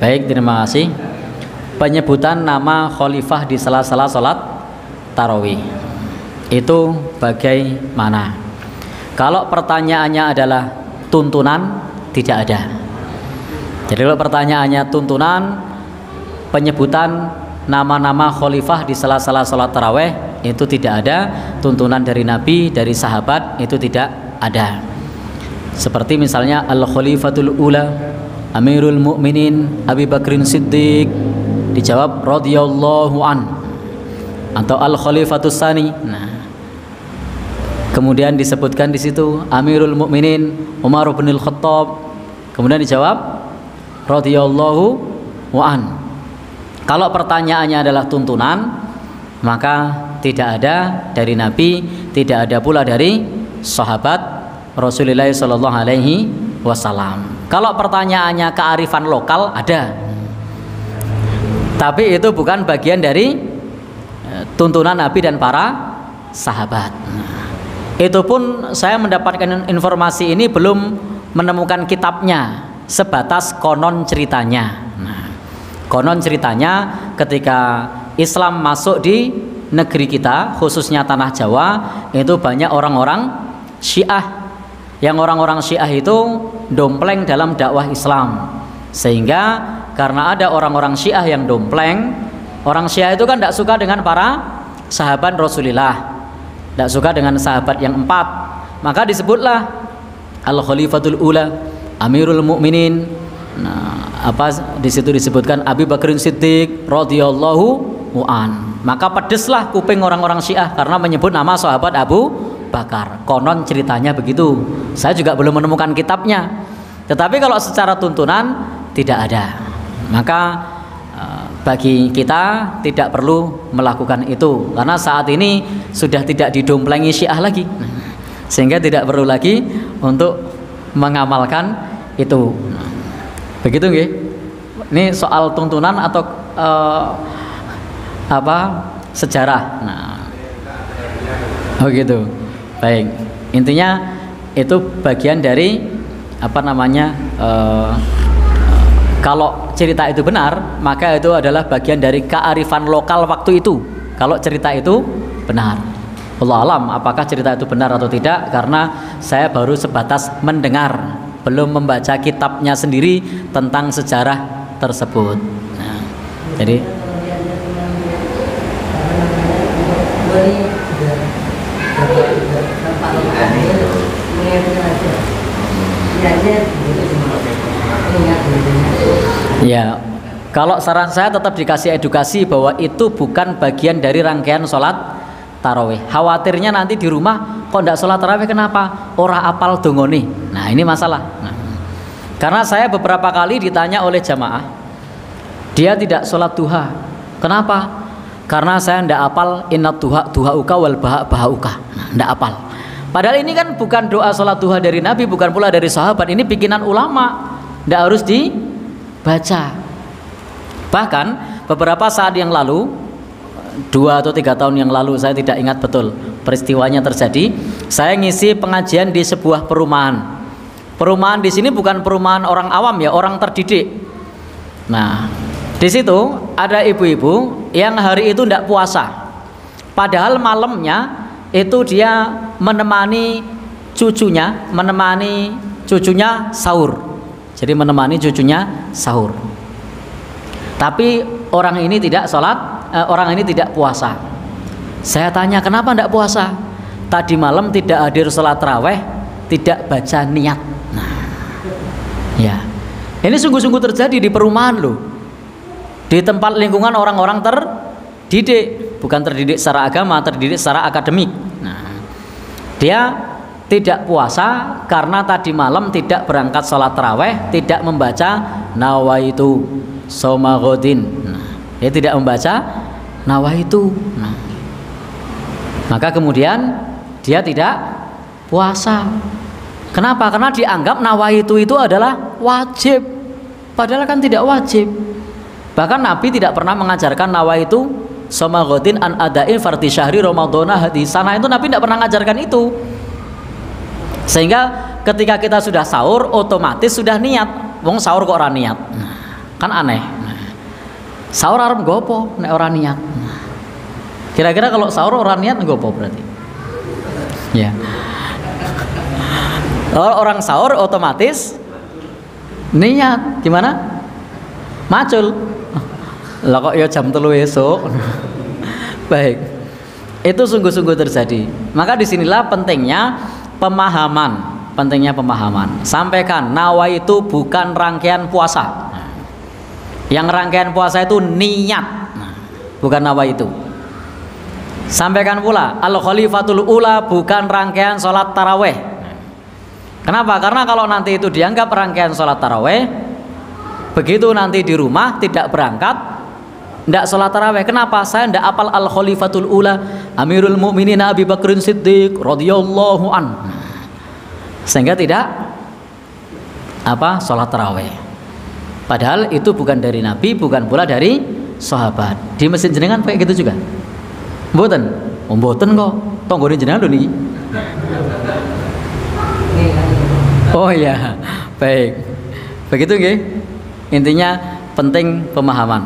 Baik, terima kasih. Penyebutan nama khalifah di sela-sela salat tarawih itu bagaimana? Kalau pertanyaannya adalah tuntunan, tidak ada. Jadi kalau pertanyaannya tuntunan, penyebutan nama-nama khalifah di sela-sela salat tarawih itu tidak ada. Tuntunan dari Nabi, dari sahabat itu tidak ada. Seperti misalnya Al-Khalifatul Ula Amirul Mukminin Abi Bakrin Siddiq, dijawab radhiyallahu an, atau Al-Khalifatus Tsani. Nah, kemudian disebutkan di situ Amirul Mukminin Umar bin Al-Khattab, kemudian dijawab radhiyallahu an. Kalau pertanyaannya adalah tuntunan, maka tidak ada dari Nabi, tidak ada pula dari sahabat Rasulullah sallallahu alaihi wasallam. Kalau pertanyaannya kearifan lokal, ada. Tapi itu bukan bagian dari tuntunan Nabi dan para sahabat. Itu pun saya mendapatkan informasi ini belum menemukan kitabnya, sebatas konon ceritanya. Nah, konon ceritanya ketika Islam masuk di negeri kita, khususnya tanah Jawa, itu banyak orang-orang Syiah. Yang orang-orang Syiah itu dompleng dalam dakwah Islam, sehingga karena ada orang-orang Syiah yang dompleng, orang Syiah itu kan tidak suka dengan para sahabat Rasulullah, tidak suka dengan sahabat yang 4, maka disebutlah Al-Khalifatul Ula Amirul Mukminin. Nah, di situ disebutkan Abi Bakrin Siddiq radhiyallahu an. Maka pedeslah kuping orang-orang Syiah karena menyebut nama sahabat Abu Bakar. Konon ceritanya begitu. Saya juga belum menemukan kitabnya. Tetapi kalau secara tuntunan tidak ada. Maka bagi kita tidak perlu melakukan itu, karena saat ini sudah tidak didomplengi Syiah lagi, sehingga tidak perlu lagi untuk mengamalkan itu. Begitu nggih? Ini soal tuntunan atau sejarah. Nah, oh gitu. Baik, intinya itu bagian dari kalau cerita itu benar, maka itu adalah bagian dari kearifan lokal waktu itu. Kalau cerita itu benar, wallahu alam apakah cerita itu benar atau tidak, karena saya baru sebatas mendengar, belum membaca kitabnya sendiri tentang sejarah tersebut. Nah, jadi ya, kalau saran saya tetap dikasih edukasi bahwa itu bukan bagian dari rangkaian sholat tarawih. Khawatirnya nanti di rumah kok tidak sholat tarawih, kenapa? Ora apal dongone. Nah, ini masalah. Nah, karena saya beberapa kali ditanya oleh jamaah, dia tidak sholat duha. Kenapa? Karena saya tidak apal inna duhauka wal bahauka. Nah, tidak apal. Padahal ini kan bukan doa sholat duha dari Nabi, bukan pula dari sahabat. Ini bikinan ulama, tidak harus dibaca. Bahkan beberapa saat yang lalu, 2 atau 3 tahun yang lalu, saya tidak ingat betul peristiwanya terjadi, saya ngisi pengajian di sebuah perumahan. Perumahan di sini bukan perumahan orang awam ya, orang terdidik. Nah, di situ ada ibu-ibu yang hari itu tidak puasa, padahal malamnya itu dia menemani cucunya sahur. Jadi menemani cucunya sahur. Tapi orang ini tidak sholat, orang ini tidak puasa. Saya tanya, kenapa tidak puasa? Tadi malam tidak hadir sholat tarawih, tidak baca niat. Nah, ya, ini sungguh-sungguh terjadi di perumahan loh, di tempat lingkungan orang-orang terdidik, bukan terdidik secara agama, terdidik secara akademik. Nah, dia tidak puasa karena tadi malam tidak berangkat sholat tarawih, tidak membaca nawaitu soma ghodin. Nah, dia tidak membaca nawaitu. Nah, maka kemudian dia tidak puasa. Kenapa? Karena dianggap nawaitu itu adalah wajib, padahal kan tidak wajib. Bahkan Nabi tidak pernah mengajarkan nawaitu soma ghodin an adain farti syahri ramadhana hadisana. Itu Nabi tidak pernah mengajarkan itu. Sehingga ketika kita sudah sahur, otomatis sudah niat. Wong sahur kok ora niat. Nah, Kan aneh. Sahur arep nggo apa nek ora niat? Kira-kira kalau sahur ora niat nggo apa berarti? Ya. Kalau orang sahur otomatis niat gimana? Macul. Lah kok ya jam 3 esuk. Baik. Itu sungguh-sungguh terjadi. Maka disinilah pentingnya pemahaman. Pentingnya pemahaman. Sampaikan nawaitu bukan rangkaian puasa. Yang rangkaian puasa itu niat, bukan nawaitu. Sampaikan pula al-khalifatul ula bukan rangkaian sholat taraweh. Kenapa? Karena kalau nanti itu dianggap rangkaian sholat taraweh, begitu nanti di rumah tidak berangkat, tidak sholat taraweh. Kenapa? Saya tidak apal al-khalifatul ula Amirul Mukminin Abi Bakrin Siddiq radhiyallahu an. Sehingga tidak sholat taraweh. Padahal itu bukan dari Nabi, bukan pula dari sahabat. Di mesin jenengan kayak gitu juga? Mboten? Oh, mboten kok. Tonggone jenengan lho niki. Oh iya, baik. Begitu nggih. Intinya penting pemahaman.